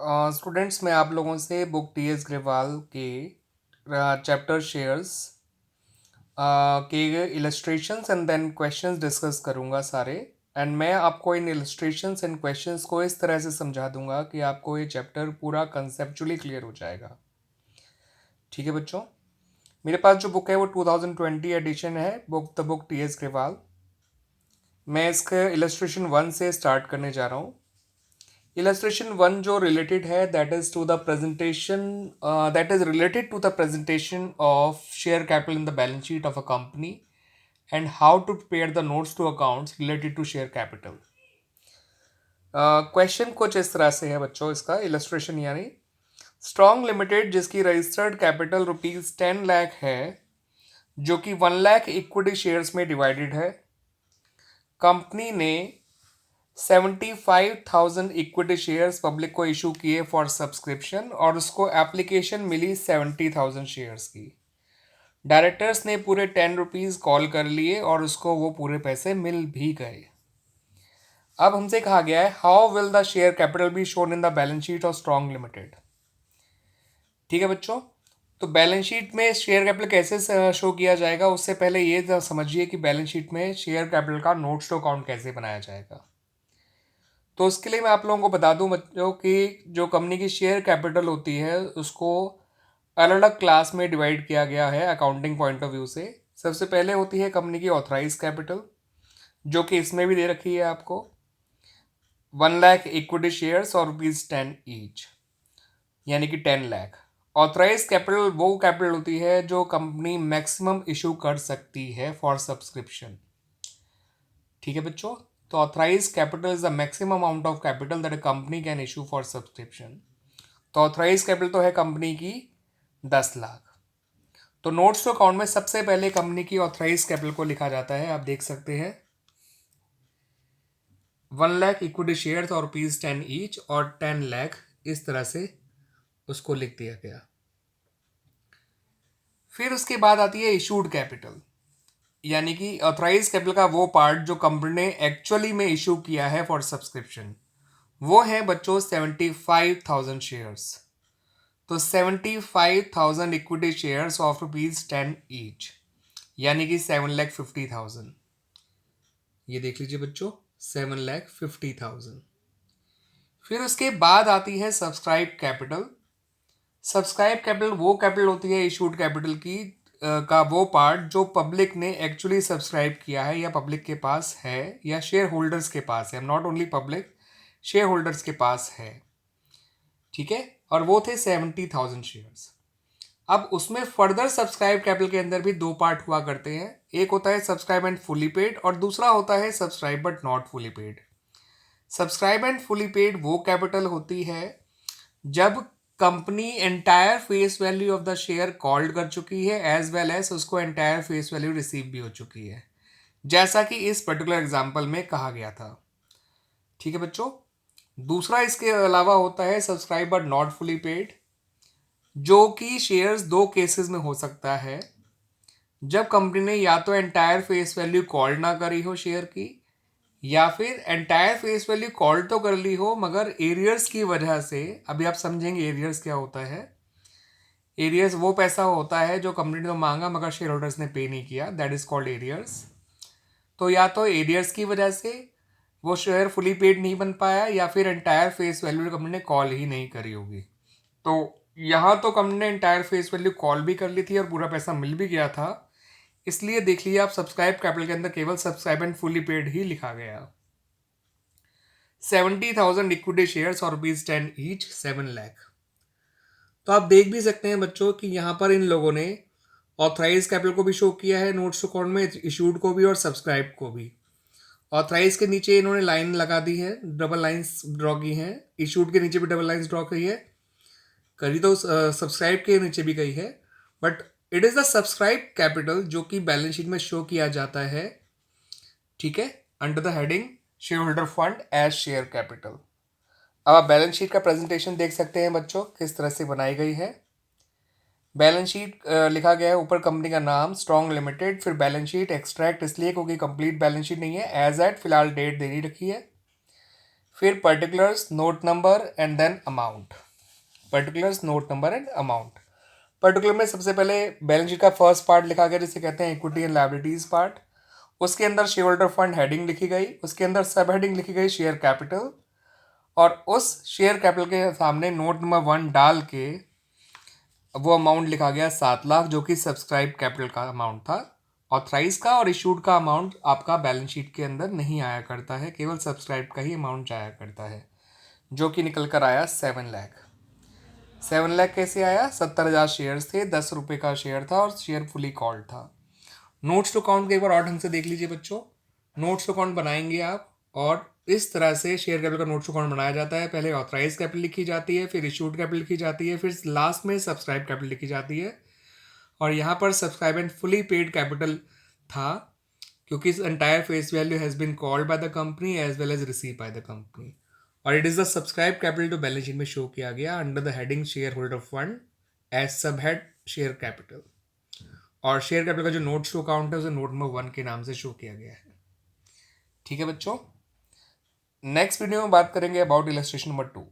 Students, मैं आप लोगों से बुक टी एस ग्रेवाल के चैप्टर शेयर्स के illustrations and then questions discuss करूंगा सारे। एंड मैं आपको इन इलस्ट्रेशंस एंड क्वेश्चंस को इस तरह से समझा दूंगा कि आपको ये चैप्टर पूरा कंसेप्चुअली क्लियर हो जाएगा। ठीक है बच्चों, मेरे पास जो बुक है वो 2020 एडिशन है, बुक टी एस ग्रेवाल। मैं इसका इलस्ट्रेशन 1 से स्टार्ट करने जा रहा हूँ। Illustration 1 जो related है, that is to the presentation, that is related to the presentation of share capital in the balance sheet of a company and how to prepare the notes to accounts related to share capital. Question कुछ इस तरह से है बच्चों, इसका illustration यानी strong limited जिसकी registered capital ₹10 lakh है, जो कि 1 लाख इक्विटी शेयर्स में डिवाइडेड है। कंपनी ने 75,000 इक्विटी शेयर्स पब्लिक को इशू किए फॉर सब्सक्रिप्शन और उसको एप्लीकेशन मिली 70,000 शेयर्स की। डायरेक्टर्स ने पूरे ₹10 कॉल कर लिए और उसको वो पूरे पैसे मिल भी गए। अब हमसे कहा गया है how will the share capital be shown in the balance sheet of strong limited. ठीक है बच्चों, तो बैलेंस शीट में शेयर कैपिटल कैसे शो किया जाएगा, उससे पहले ये समझिए कि बैलेंस शीट में शेयर कैपिटल का नोट्स टू अकाउंट कैसे बनाया जाएगा। तो उसके लिए मैं आप लोगों को बता दूं बच्चों कि जो कंपनी की शेयर कैपिटल होती है उसको अलग अलग क्लास में डिवाइड किया गया है अकाउंटिंग पॉइंट ऑफ व्यू से। सबसे पहले होती है कंपनी की ऑथराइज कैपिटल, जो कि इसमें भी दे रखी है आपको 1 लाख इक्विटी शेयर्स और ₹10 ईच, यानी कि 10 लाख। ऑथराइज कैपिटल वो कैपिटल होती है जो कंपनी मैक्सिमम इशू कर सकती है फॉर सब्सक्रिप्शन। ठीक है बच्चों, तो authorise capital is the maximum amount of capital that a company can issue for subscription. तो ऑथराइज कैपिटल तो है कंपनी की 10 लाख। तो नोट्स टू अकाउंट में सबसे पहले कंपनी की ऑथराइज कैपिटल को लिखा जाता है, आप देख सकते हैं 1 लाख इक्विटी शेयर और ₹10 ईच और 10 लाख, इस तरह से उसको लिख दिया गया। फिर उसके बाद आती है इशूड कैपिटल, यानी कि ऑथराइज कैपिटल का वो पार्ट जो कंपनी ने एक्चुअली में इशू किया है फॉर सब्सक्रिप्शन। वो है बच्चों 75,000 शेयर्स। तो 75,000 इक्विटी शेयर्स ऑफ ₹10 ईच, यानी कि 7,50,000। ये देख लीजिए बच्चों, 7,50,000। फिर उसके बाद आती है सब्सक्राइब कैपिटल। सब्सक्राइब कैपिटल वो कैपिटल होती है इशूड कैपिटल की का वो पार्ट जो पब्लिक ने एक्चुअली सब्सक्राइब किया है या पब्लिक के पास है या शेयर होल्डर्स के पास है, not only public, share holders के पास है। ठीक है, और वो थे 70,000 शेयर्स। अब उसमें फर्दर सब्सक्राइब कैपिटल के अंदर भी दो पार्ट हुआ करते हैं, एक होता है सब्सक्राइब एंड फुली पेड और दूसरा होता है subscribe but not fully paid. Subscribe and fully paid वो कैपिटल होती है जब company entire face value of the share called कर चुकी है एज वेल एज उसको एंटायर फेस वैल्यू रिसीव भी हो चुकी है, जैसा कि इस पर्टिकुलर एग्जांपल में कहा गया था। ठीक है बच्चों, दूसरा इसके अलावा होता है subscribe but not fully paid, जो कि शेयर्स दो केसेस में हो सकता है। जब कंपनी ने या तो एंटायर फेस वैल्यू कॉल ना करी हो शेयर की, या फिर एंटायर फेस वैल्यू कॉल तो कर ली हो मगर एरियर्स की वजह से, अभी आप समझेंगे एरियर्स क्या होता है। एरियर्स वो पैसा होता है जो कंपनी ने तो मांगा मगर शेयर होल्डर्स ने पे नहीं किया, दैट इज कॉल्ड एरियर्स। तो या तो एरियर्स की वजह से वो शेयर फुली पेड नहीं बन पाया या फिर एंटायर फेस वैल्यू कंपनी ने कॉल ही नहीं करी होगी। तो यहाँ तो कंपनी ने एंटायर फेस वैल्यू कॉल भी कर ली थी और पूरा पैसा मिल भी गया था, इसलिए देख लीजिए आप सब्सक्राइब कैपिटल के अंदर केवल सब्सक्राइब एंड फुली पेड ही लिखा गया। 70,000 इक्विटी शेयर्स और ₹10 ईच, 7 लाख। तो आप देख भी सकते हैं बच्चों कि यहाँ पर इन लोगों ने ऑथराइज कैपिटल को भी शो किया है नोट्स अकाउंट में, इशूड को भी और सब्सक्राइब को भी। ऑथराइज के नीचे इन्होंने लाइन लगा दी है, डबल लाइंस ड्रॉ की हैं, इशूड के नीचे भी डबल लाइंस ड्रॉ की है, करी तो सब्सक्राइब के नीचे भी गई है, but it is the subscribe capital जो कि बैलेंस शीट में शो किया जाता है। ठीक है, under the heading shareholder fund as share capital. अब आप बैलेंस शीट का प्रेजेंटेशन देख सकते हैं बच्चों किस तरह से बनाई गई है। बैलेंस शीट लिखा गया है ऊपर कंपनी का नाम स्ट्रॉन्ग लिमिटेड, फिर बैलेंस शीट एक्सट्रैक्ट इसलिए क्योंकि कंप्लीट बैलेंस शीट नहीं है, एज एट फिलहाल डेट देनी रखी है। फिर particulars, note number and then amount. Particulars, note number and amount. Particular में सबसे पहले बैलेंस शीट का फर्स्ट पार्ट लिखा गया जिसे कहते हैं इक्विटी एंड लायबिलिटीज पार्ट। उसके अंदर शेयर होल्डर फंड हेडिंग लिखी गई, उसके अंदर सब हेडिंग लिखी गई शेयर कैपिटल, और उस शेयर कैपिटल के सामने नोट नंबर 1 डाल के वो अमाउंट लिखा गया 7 लाख, जो कि सब्सक्राइब कैपिटल का अमाउंट था। ऑथराइज का और इशूड का अमाउंट आपका बैलेंस शीट के अंदर नहीं आया करता है, केवल सब्सक्राइब का ही अमाउंट जाया करता है, जो कि निकल कर आया 7 लाख। 7 लाख कैसे आया? 70,000 शेयर्स थे, 10 रुपये का शेयर था और शेयर फुली कॉल्ड था। नोट्स टू अकाउंट को एक बार और ढंग से देख लीजिए बच्चों। नोट्स टू अकाउंट बनाएंगे आप, और इस तरह से शेयर कैपिटल का नोट्स टू अकाउंट बनाया जाता है। पहले ऑथराइज कैपिटल लिखी जाती है, फिर इशूड कैपिटल लिखी जाती है, फिर लास्ट में सब्सक्राइब कैपिटल लिखी जाती है। और यहाँ पर subscribe and fully paid capital था, क्योंकि इस entire face value has been called by the company as well as receive by the company. और it is the subscribe capital जो बैलेंस शीट में शो किया गया under the heading shareholder fund as sub head share capital. और share capital का जो notes to account है उसे नोट नंबर 1 के नाम से शो किया गया है। ठीक है बच्चों, नेक्स्ट वीडियो में बात करेंगे अबाउट इलस्ट्रेशन नंबर 2।